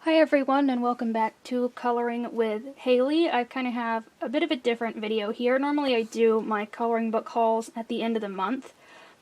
Hi everyone, and welcome back to Coloring with Haley. I kind of have a bit of a different video here. Normally I do my coloring book hauls at the end of the month,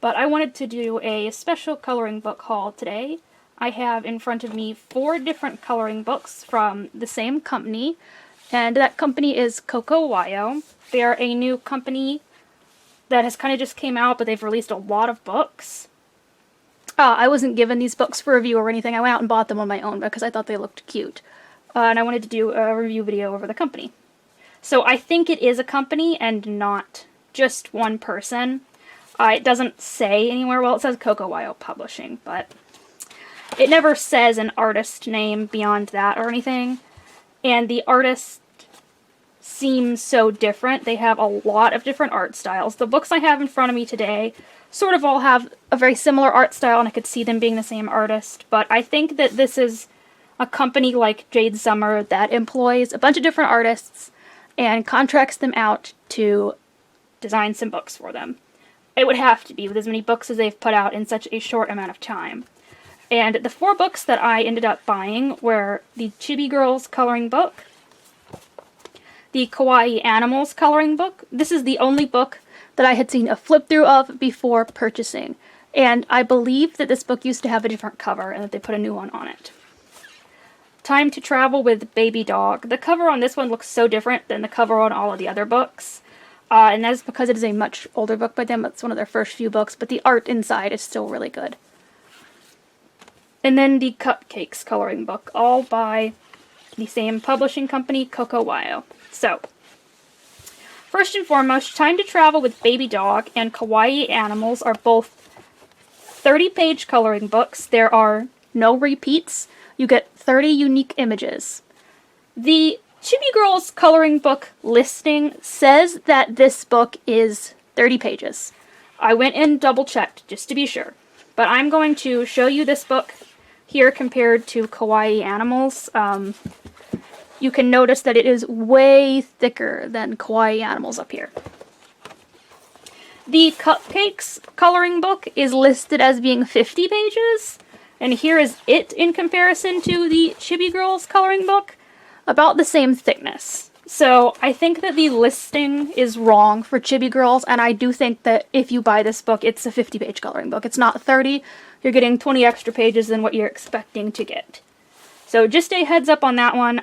but I wanted to do a special coloring book haul today. I have in front of me 4 different coloring books from the same company, and that company is Coco Wyo. They are a new company that has kind of just came out, but they've released a lot of books. I wasn't given these books for review or anything. I went out and bought them on my own because I thought they looked cute. And I wanted to do a review video over the company. So I think it is a company and not just one person. It doesn't say anywhere, well it says Coco Wyo Publishing, but it never says an artist name beyond that or anything. And the artist seems so different. They have a lot of different art styles. The books I have in front of me today sort of all have a very similar art style, and I could see them being the same artist, but I think that this is a company like Jade Summer that employs a bunch of different artists and contracts them out to design some books for them. It would have to be, with as many books as they've put out in such a short amount of time. And the 4 books that I ended up buying were the Chibi Girls coloring book, the Kawaii Animals coloring book. This is the only book that I had seen a flip through of before purchasing, and I believe that this book used to have a different cover and that they put a new one on it. Time to Travel with Baby Dog. The cover on this one looks so different than the cover on all of the other books, and that is because it is a much older book by them. It's one of their first few books, but the art inside is still really good. And then the Cupcakes coloring book, all by the same publishing company, Coco Wyo. So, first and foremost, Time to Travel with Baby Dog and Kawaii Animals are both 30-page coloring books. There are no repeats. You get 30 unique images. The Chibi Girls coloring book listing says that this book is 30 pages. I went and double-checked just to be sure. But I'm going to show you this book here compared to Kawaii Animals. You can notice that it is way thicker than Kawaii Animals up here. The Cupcakes coloring book is listed as being 50 pages, and here is it in comparison to the Chibi Girls coloring book, about the same thickness. So I think that the listing is wrong for Chibi Girls, and I do think that if you buy this book, it's a 50-page coloring book. It's not 30. You're getting 20 extra pages than what you're expecting to get. So just a heads up on that one.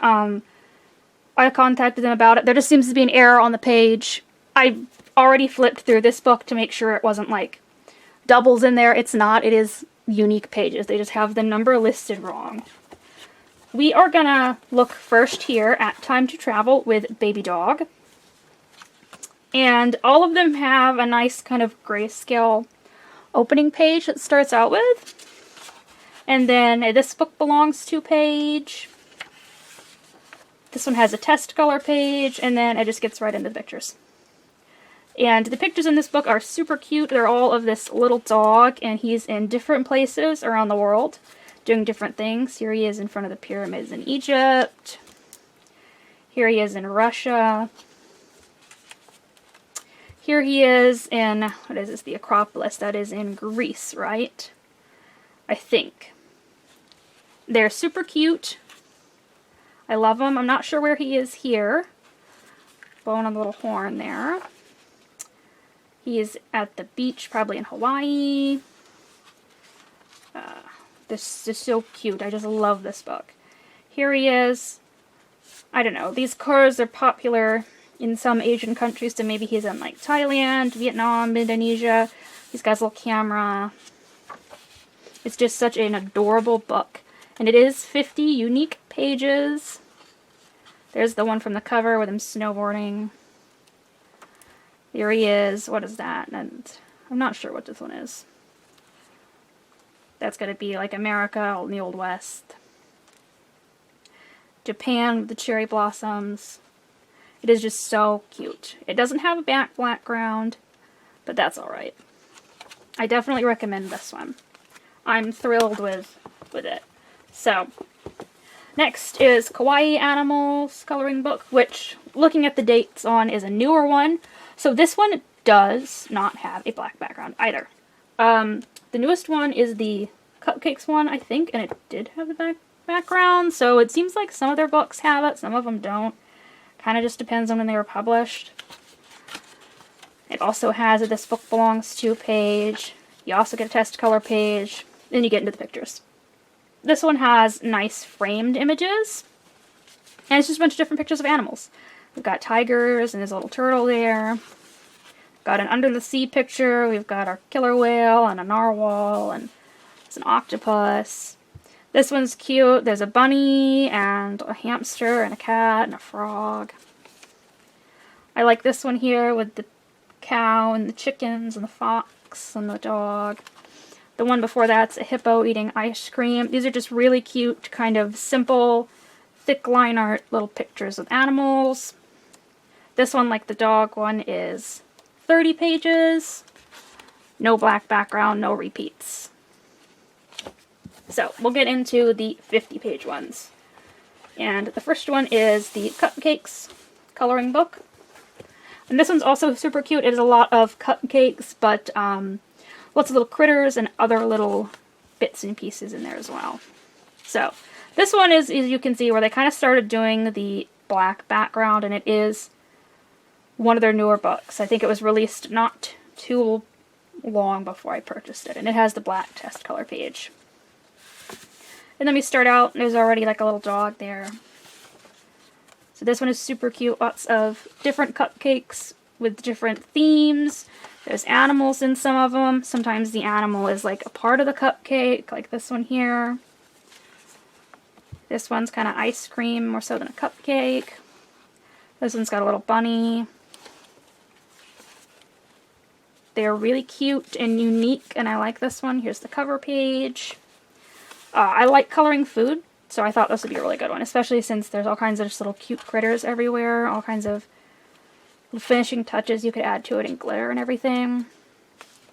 I contacted them about it. There just seems to be an error on the page. I already flipped through this book to make sure it wasn't like doubles in there. It's not. It is unique pages. They just have the number listed wrong. We are gonna look first here at Time to Travel with Baby Dog. And all of them have a nice kind of grayscale opening page that starts out with. And then this book belongs to page. This one has a test color page, and then it just gets right into the pictures. And the pictures in this book are super cute. They're all of this little dog, and he's in different places around the world, doing different things. Here he is in front of the pyramids in Egypt. Here he is in Russia. Here he is in, what is this, the Acropolis. That is in Greece, right? I think. They're super cute. I love him. I'm not sure where he is here. Blowing on the little horn there. He is at the beach, probably in Hawaii. This is so cute. I just love this book. Here he is. I don't know. These cars are popular in some Asian countries, so maybe he's in like Thailand, Vietnam, Indonesia. He's got his little camera. It's just such an adorable book. And it is 50 unique pages. There's the one from the cover with him snowboarding. Here he is. What is that? And I'm not sure what this one is. That's going to be like America in the Old West. Japan with the cherry blossoms. It is just so cute. It doesn't have a background, but that's alright. I definitely recommend this one. I'm thrilled with it. So, next is Kawaii Animals coloring book, which, looking at the dates on, is a newer one. So this one does not have a black background either. The newest one is the Cupcakes one, I think, and it did have the background, so it seems like some of their books have it, some of them don't. Kind of just depends on when they were published. It also has a This Book Belongs To page. You also get a test color page. Then you get into the pictures. This one has nice framed images. And it's just a bunch of different pictures of animals. We've got tigers and there's a little turtle there. Got an under the sea picture. We've got our killer whale and a narwhal and it's an octopus. This one's cute. There's a bunny and a hamster and a cat and a frog. I like this one here with the cow and the chickens and the fox and the dog. The one before that's a hippo eating ice cream. These are just really cute, kind of simple, thick line art little pictures of animals. This one, like the dog one, is 30 pages. No black background, no repeats. So, we'll get into the 50-page ones. And the first one is the Cupcakes coloring book. And this one's also super cute. It is a lot of cupcakes, but lots of little critters and other little bits and pieces in there as well. So, this one is, as you can see, where they kind of started doing the black background, and it is one of their newer books. I think it was released not too long before I purchased it, and it has the black test color page. And then we start out, and there's already like a little dog there. So this one is super cute. Lots of different cupcakes with different themes. There's animals in some of them. Sometimes the animal is like a part of the cupcake, like this one here. This one's kind of ice cream more so than a cupcake. This one's got a little bunny. They're really cute and unique, and I like this one. Here's the cover page. I like coloring food, so I thought this would be a really good one, especially since there's all kinds of just little cute critters everywhere, all kinds of finishing touches you could add to it and glitter and everything.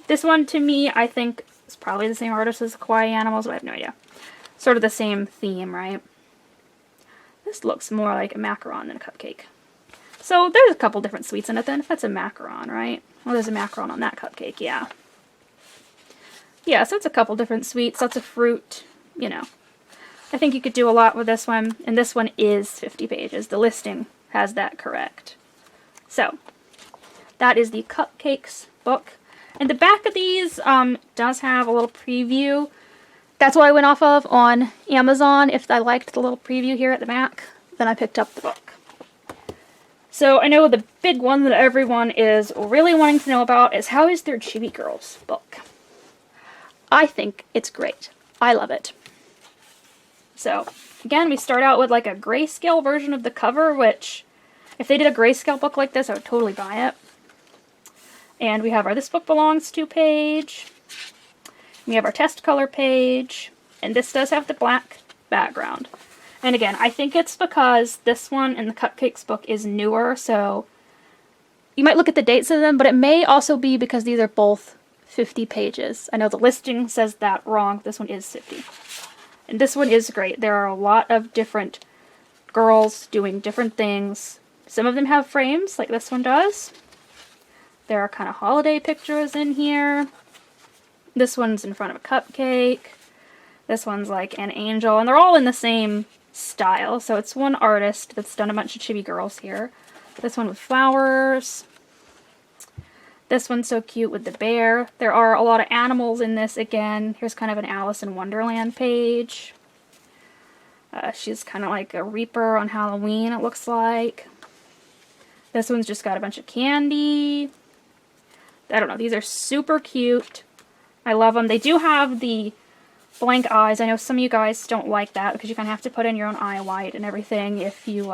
This one, to me, I think is probably the same artist as Kawaii Animals, but I have no idea. Sort of the same theme, right? This looks more like a macaron than a cupcake. So there's a couple different sweets in it then, if that's a macaron, right? Well, there's a macaron on that cupcake, yeah. Yeah, so it's a couple different sweets, lots of fruit, you know. I think you could do a lot with this one, and this one is 50 pages. The listing has that correct. So, that is the Cupcakes book. And the back of these does have a little preview. That's what I went off of on Amazon. If I liked the little preview here at the back, then I picked up the book. So, I know the big one that everyone is really wanting to know about is how is their Chibi Girls book? I think it's great. I love it. So, again, we start out with like a grayscale version of the cover, which, if they did a grayscale book like this, I would totally buy it. And we have our This Book Belongs To page. We have our test color page. And this does have the black background. And again, I think it's because this one and the Cupcakes book is newer, so you might look at the dates of them, but it may also be because these are both 50 pages. I know the listing says that wrong. This one is 50. And this one is great. There are a lot of different girls doing different things. Some of them have frames, like this one does. There are kind of holiday pictures in here. This one's in front of a cupcake. This one's like an angel. And they're all in the same style. So it's one artist that's done a bunch of Chibi Girls here. This one with flowers. This one's so cute with the bear. There are a lot of animals in this again. Here's kind of an Alice in Wonderland page. She's kind of like a reaper on Halloween, it looks like. This one's just got a bunch of candy. I don't know, these are super cute. I love them. They do have the blank eyes. I know some of you guys don't like that because you kind of have to put in your own eye white and everything if you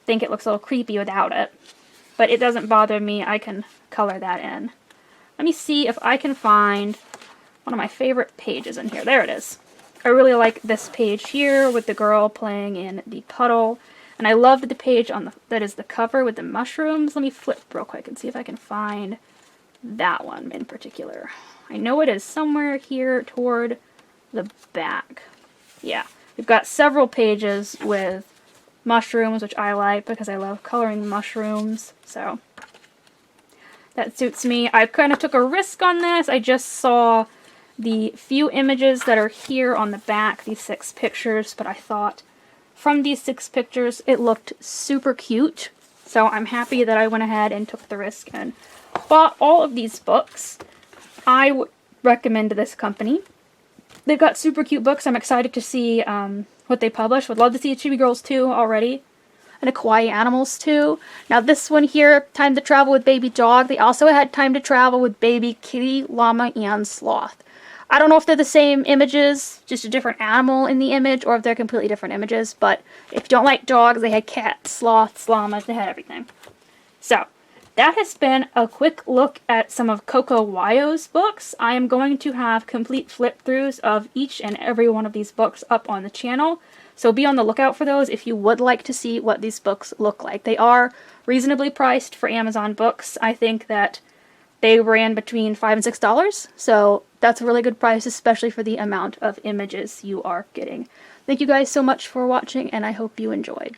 think it looks a little creepy without it. But it doesn't bother me. I can color that in. Let me see if I can find one of my favorite pages in here. There it is. I really like this page here with the girl playing in the puddle. And I love the page on that is the cover with the mushrooms. Let me flip real quick and see if I can find that one in particular. I know it is somewhere here toward the back. Yeah, we've got several pages with mushrooms, which I like because I love coloring mushrooms, so that suits me. I kind of took a risk on this. I just saw the few images that are here on the back, these 6 pictures, but I thought from these 6 pictures it looked super cute. So I'm happy that I went ahead and took the risk and bought all of these books. I would recommend this company. They've got super cute books. I'm excited to see what they publish. Would love to see a Chibi Girls 2 already. And a Kawaii Animals 2. Now this one here, Time to Travel with Baby Dog. They also had Time to Travel with Baby Kitty, Llama, and Sloth. I don't know if they're the same images, just a different animal in the image, or if they're completely different images. But if you don't like dogs, they had cats, sloths, llamas, they had everything. So, that has been a quick look at some of Coco Wyo's books. I am going to have complete flip-throughs of each and every one of these books up on the channel. So be on the lookout for those if you would like to see what these books look like. They are reasonably priced for Amazon books. I think that they ran between $5 and $6, so that's a really good price, especially for the amount of images you are getting. Thank you guys so much for watching, and I hope you enjoyed.